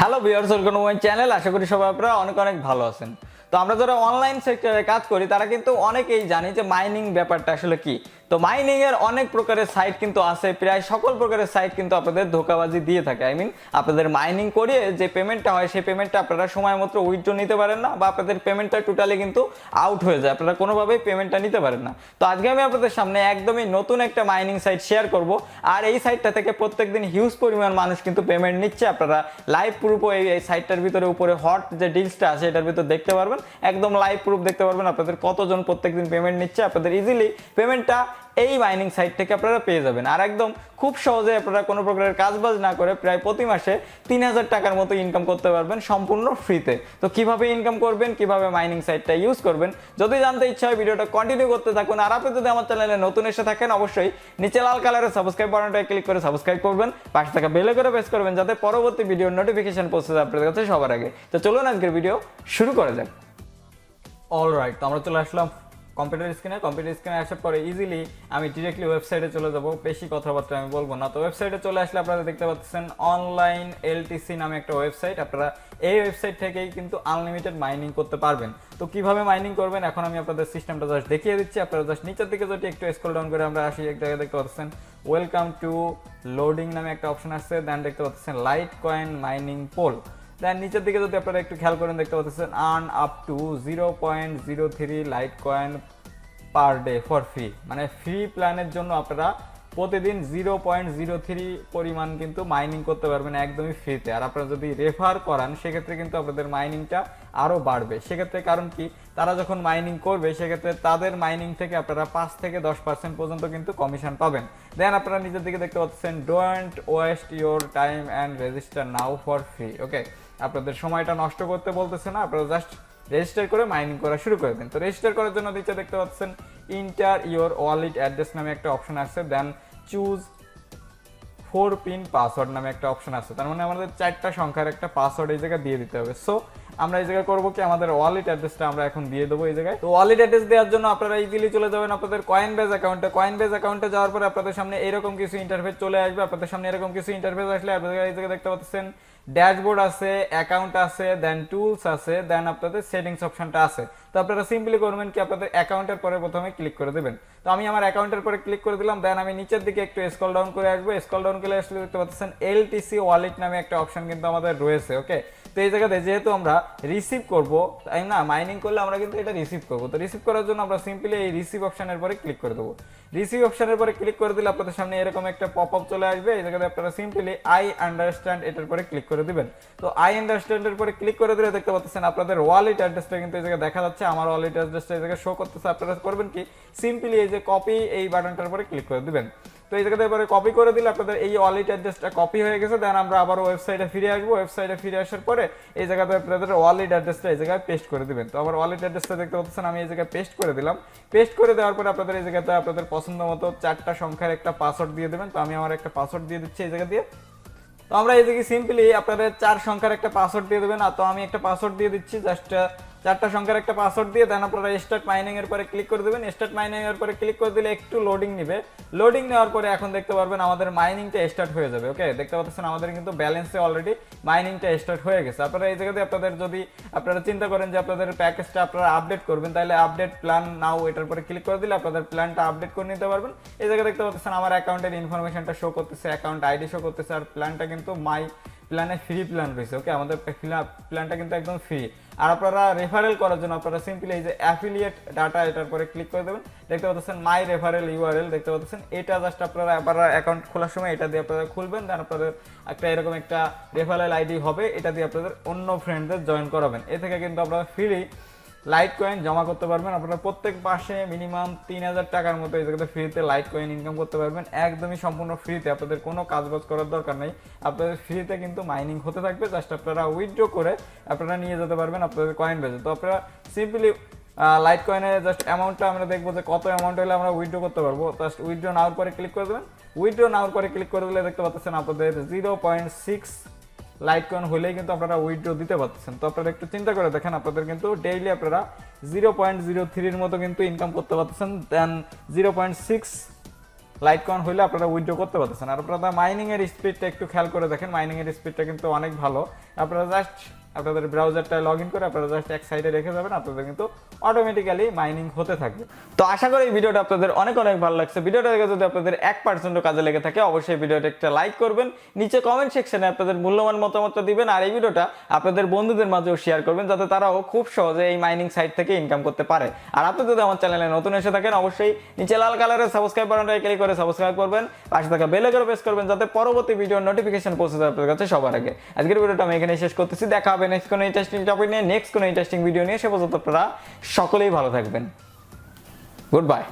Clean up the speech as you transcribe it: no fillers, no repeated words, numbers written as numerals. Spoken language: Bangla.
Hello viewers, welcome to my channel. আশা করি সবাই আপনারা অনেক অনেক ভালো আছেন। তো আমরা যারা অনলাইন সেক্টরে কাজ করি তারা কিন্তু অনেকেই জানি যে মাইনিং ব্যাপারটা আসলে কি। তো মাইনিং এর অনেক প্রকারের সাইট কিন্তু আছে, প্রায় সকল প্রকারের সাইট কিন্তু আপনাদের ধোঁকাবাজি দিয়ে থাকে। আই মিন আপনাদের মাইনিং করিয়ে যে পেমেন্টটা হয় সেই পেমেন্টটা আপনারা সময় মতো উইথড্র নিতে পারেন না, বা আপনাদের পেমেন্টটা টোটালি কিন্তু আউট হয়ে যায়, আপনারা কোনোভাবেই পেমেন্টটা নিতে পারেন না। তো আজকে আমি আপনাদের সামনে একদমই নতুন একটা মাইনিং সাইট শেয়ার করব, আর এই সাইটটা থেকে প্রত্যেকদিন হিউজ পরিমাণ মানুষ কিন্তু পেমেন্ট নিচ্ছে। আপনারা লাইভ প্রুফও এই সাইটটার ভিতরে উপরে হট যে ডিলসটা আছে এটার ভিতরে দেখতে পারবেন, একদম লাইভ প্রুফ দেখতে পারবেন আপনাদের কতজন প্রত্যেকদিন পেমেন্ট নিচ্ছে। আপনাদের ইজিলি পেমেন্টটা এই মাইনিং সাইট থেকে আপনারা পেয়ে যাবেন, আর একদম খুব সহজে আপনারা কোনো প্রকারের কাজবাজ না করে প্রায় প্রতি মাসে 3000 টাকার মতো ইনকাম করতে পারবেন সম্পূর্ণ ফ্রিতে। তো কিভাবে ইনকাম করবেন, কিভাবে মাইনিং সাইটটা ইউজ করবেন, যদি জানতে ইচ্ছা হয় ভিডিওটা কন্টিনিউ করতে থাকুন। আর আপনি যদি আমার চ্যানেলে নতুন এসে থাকেন অবশ্যই নিচে লাল কালারের সাবস্ক্রাইব বাটনটায় ক্লিক করে সাবস্ক্রাইব করবেন, পাশে থাকা বেলে করে প্রেস করবেন যাতে পরবর্তী ভিডিওর নোটিফিকেশন পৌঁছে যায় আপনাদের কাছে সবার আগে। তো চলুন আজকের ভিডিও শুরু করা যাক। অলরাইট, তো আমরা চলে আসলাম কম্পিউটার স্ক্রিনে আসার পরে ইজিলি আমি ডিরেক্টলি ওয়েবসাইটে চলে যাব, বেশি কথাবার্তা আমি বলবো না। তো ওয়েবসাইটে চলে আসলে আপনারা দেখতে পাচ্ছেন অনলাইন LTC নামে একটা ওয়েবসাইট। আপনারা এই ওয়েবসাইট থেকেই কিন্তু আনলিমিটেড মাইনিং করতে পারবেন। তো কিভাবে মাইনিং করবেন এখন আমি আপনাদের সিস্টেমটা জাস্ট দেখিয়ে দিচ্ছি। আপনারা জাস্ট নিচের দিকে যদি একটু স্ক্রল ডাউন করে আমরা আসি, এক জায়গায় দেখতে পাচ্ছেন ওয়েলকাম টু লোডিং নামে একটা অপশন আসছে, দেন দেখতে পাচ্ছেন লাইট কয়েন মাইনিং পোল। দেন নিচের দিকে যদি আপনারা একটু খেয়াল করেন দেখতে পাচ্ছেন earn up to 0.03 light coin per day for free, মানে ফ্রি প্ল্যানের জন্য আপনারা প্রতিদিন 0.03 পরিমাণ কিন্তু মাইনিং করতে পারবেন একদমই ফ্রিতে। আর আপনারা যদি রেফার করান সেক্ষেত্রে কিন্তু আপনাদের মাইনিংটা আরও বাড়বে। সেক্ষেত্রে কারণ কি, তারা যখন মাইনিং করবে সেক্ষেত্রে তাদের মাইনিং থেকে আপনারা 5 থেকে 10% পর্যন্ত কিন্তু কমিশন পাবেন। দেন আপনারা নিজের দিকে দেখতে পাচ্ছেন don't waste your time and register now for free. Okay, আপনাদের সময়টা নষ্ট করতে বলতেছে না, আপনারা জাস্ট রেজিস্টার করে মাইনিং করা শুরু করে দেন। তো রেজিস্টার করার জন্য নিচে দেখতে পাচ্ছেন ইন্টার ইউর ওয়ালেট অ্যাড্রেস নামে একটা অপশন আছে, দেন চুজ 4 পিন পাসওয়ার্ড নামে একটা অপশন আছে। তার মানে আমাদের 4টা সংখ্যার একটা পাসওয়ার্ড এই জায়গায় দিয়ে দিতে হবে। সো আমরা এই জায়গায় করবো কি, আমাদের ওয়ালেট অ্যাড্রেসটা আমরা এখন দিয়ে দেবো এই জায়গায়। তো ওয়ালেট অ্যাড্রেস দেওয়ার জন্য আপনারা ইজিলি চলে যাবেন আপনাদের কয়েনবেজ অ্যাকাউন্টে যাওয়ার পরে আপনাদের সামনে এরকম কিছু ইন্টারফেস চলে আসবে। আপনাদের সামনে এরকম কিছু ইন্টারফেস আসলে আপনারা এই জায়গায় দেখতে পাচ্ছেন ড্যাশবোর্ড আছে, অ্যাকাউন্ট আছে, দেন টুলস আছে, দেন আপনাদের সেটিংস অপশনটা আছে। তো আপনারা সিম্পলি করবেন কি, আপনাদের অ্যাকাউন্টের পরে প্রথমে ক্লিক করে দেবেন। তো আমি আমার অ্যাকাউন্টের পরে ক্লিক করে দিলাম, দেন আমি নিচের দিকে একটু স্ক্রল ডাউন করে আসবো। স্ক্রল ডাউন করে আসলে দেখতে পাচ্ছেন LTC ওয়ালেট নামে একটা অপশন কিন্তু আমাদের রয়েছে। ওকে, তো এই জায়গাতে যেহেতু আমরা রিসিভ করব, তাই না, মাইনিং করলে আমরা কিন্তু এটা রিসিভ করব। তো রিসিভ করার জন্য আমরা সিম্পলি এই রিসিভ অপশনের পরে ক্লিক করে দেবো। রিসিভ অপশনের পরে ক্লিক করে দিলে আপনাদের সামনে এরকম একটা পপ আপ চলে আসবে। এই জায়গাতে আপনারা সিম্পলি আই আন্ডারস্ট্যান্ড এটার পরে ক্লিক করে দিবেন। তো আই আন্ডারস্ট্যান্ডের পরে ক্লিক করে দিলে দেখতে পাচ্ছেন আপনাদের ওয়ালেট অ্যাড্রেসটা কিন্তু এই জায়গায় দেখা যাচ্ছে, আমার ওয়ালেট অ্যাড্রেসটা এই জায়গায় শো করতেছে। আপনারা করবেন কি, সিম্পলি এই যে কপি এই বাটনটার পরে ক্লিক করে দিবেন। তো এই জায়গাতে এবারে কপি করে দিলে আপনাদের এই ওয়ালেট অ্যাড্রেসটা কপি হয়ে গেছে। দেন আমরা আবার ওয়েবসাইটে ফিরে আসবো। ওয়েবসাইটে ফিরে আসার পরে এই জায়গাতে আপনাদের ওয়ালেট অ্যাড্রেসটা এই জায়গায় পেস্ট করে দিবেন। তো আবার ওয়ালেট অ্যাড্রেসটা দেখতে পাচ্ছেন আমি এই জায়গায় পেস্ট করে দিলাম। পেস্ট করে দেওয়ার পরে আপনাদের এই জায়গাতে আপনাদের পছন্দ মতো 4টা সংখ্যার একটা পাসওয়ার্ড দিয়ে দেবেন। তো আমি আমার একটা পাসওয়ার্ড দিয়ে দিচ্ছি এই জায়গা দিয়ে। তো আমরা এই দিকে সিম্পলি আপনাদের 4 সংখ্যার একটা পাসওয়ার্ড দিয়ে দেবেন। আর তো আমি একটা পাসওয়ার্ড দিয়ে দিচ্ছি, জাস্ট 4টা সংখ্যার একটা পাসওয়ার্ড দিয়ে দেন আপনারা স্টার্ট মাইনিং এর পরে ক্লিক করে দেবেন। স্টার্ট মাইনিং এর পরে ক্লিক করে দিলে একটু লোডিং নেবে। লোডিং নেওয়ার পরে এখন দেখতে পারবেন আমাদের মাইনিংটা স্টার্ট হয়ে যাবে। ওকে, দেখতে পাচ্ছেন আমাদের কিন্তু ব্যালেন্সে অলরেডি মাইনিংটা স্টার্ট হয়ে গেছে। আপনারা এই জায়গাতে আপনাদের যদি আপনারা চিন্তা করেন যে আপনাদের প্যাকেজটা আপনারা আপডেট করবেন, তাহলে আপডেট প্ল্যান নাও এটার পরে ক্লিক করে দিলে আপনাদের প্ল্যানটা আপডেট করে নিতে পারবেন। এই জায়গায় দেখতে পাচ্ছেন আমার অ্যাকাউন্টের ইনফরমেশনটা শো করতেছে, অ্যাকাউন্ট আইডি শো করতেছে, আর প্ল্যানটা কিন্তু মাই প্ল্যানে ফ্রি প্ল্যান রয়েছে। ওকে, আমাদের প্ল্যানটা কিন্তু একদম ফ্রি। আর আপনারা রেফারেল করার জন্য আপনারা সিম্পলি এই যে অ্যাফিলিয়েট ডাটা এটার পরে ক্লিক করে দেবেন। দেখতে পাচ্ছেন মাই রেফারেল ইউআরএল দেখতে পাচ্ছেন, এটা জাস্ট আপনারা আবার অ্যাকাউন্ট খোলার সময় এটা দিয়ে আপনারা খুলবেন। দেন আপনাদের একটা এরকম একটা রেফারেল আইডি হবে, এটা দিয়ে আপনাদের অন্য ফ্রেন্ডদের জয়েন করাবেন। এ থেকে কিন্তু আপনারা ফ্রি লাইট কয়েন জমা করতে পারবেন। আপনারা প্রত্যেক মাসে মিনিমাম 3000 টাকার মতো এই জায়গাতে ফ্রিতে লাইট কয়েন ইনকাম করতে পারবেন, একদমই সম্পূর্ণ ফ্রিতে। আপনাদের কোনো কাজবাজ করার দরকার নেই, আপনাদের ফ্রিতে কিন্তু মাইনিং হতে থাকবে। জাস্ট আপনারা উইথড্র করে আপনারা নিয়ে যেতে পারবেন আপনাদের কয়েন বেজে। তো আপনারা সিম্পলি লাইট কয়েনে জাস্ট অ্যামাউন্টটা আমরা দেখবো যে কত অ্যামাউন্ট হলে আমরা উইথড্র করতে পারবো। জাস্ট উইথড্র নাওয়ার পরে ক্লিক করে দেবেন। উইথড্র নাওয়ার পরে ক্লিক করে দিলে দেখতে পাচ্ছেন আপনাদের 0.6 লাইট কয়েন হলেই কিন্তু আপনারা উইথড্র দিতে পারছেন। তো আপনারা একটু চিন্তা করে দেখেন, আপনাদের কিন্তু ডেইলি আপনারা 0.03 মতো কিন্তু ইনকাম করতে পারছেন। দেন 0.6 লাইট কন হইলে আপনারা উইথড্র করতে পারতেছেন। আর আপনারা মাইনিং এর স্পিডটা একটু খেয়াল করে দেখেন, মাইনিং এর স্পিডটা কিন্তু অনেক ভালো। আপনারা জাস্ট আপনাদের ব্রাউজারটা লগ ইন করে আপনারা জাস্ট এক সাইডে রেখে যাবেন, আপনাদের কিন্তু অটোমেটিক্যালি মাইনিং হতে থাকবে। তো আশা করি এই ভিডিওটা আপনাদের অনেক অনেক ভালো লাগছে। ভিডিওটা দেখে যদি আপনাদের 1% কাজে লেগে থাকে অবশ্যই ভিডিওটা একটা লাইক করবেন, নিচে কমেন্ট সেকশনে আপনাদের মূল্যবান মতামতটা দিবেন, আর এই ভিডিওটা আপনাদের বন্ধুদের মাঝেও শেয়ার করবেন যাতে তারাও খুব সহজে এই মাইনিং সাইট থেকে ইনকাম করতে পারে। আর আপনি যদি আমার চ্যানেলে নতুন এসে থাকেন অবশ্যই নিচে লাল কালারের সাবস্ক্রাইব বাটনটা ক্লিক করে সাবস্ক্রাইব করবেন, পাশে থাকা বেল আইকন প্রেস করবেন যাতে পরবর্তী ভিডিওর নোটিফিকেশন পৌঁছে যায় আপনাদের কাছে সবার আগে। আজকের ভিডিওটা আমি এখানে শেষ করতেছি, দেখা হবে নেক্সট কোনো ইন্টারেস্টিং টপিক নিয়ে, নেক্সট কোনো ইন্টারেস্টিং ভিডিও নিয়ে। সে পর্যন্ত আপনারা সকলেই ভালো থাকবেন। Good bye.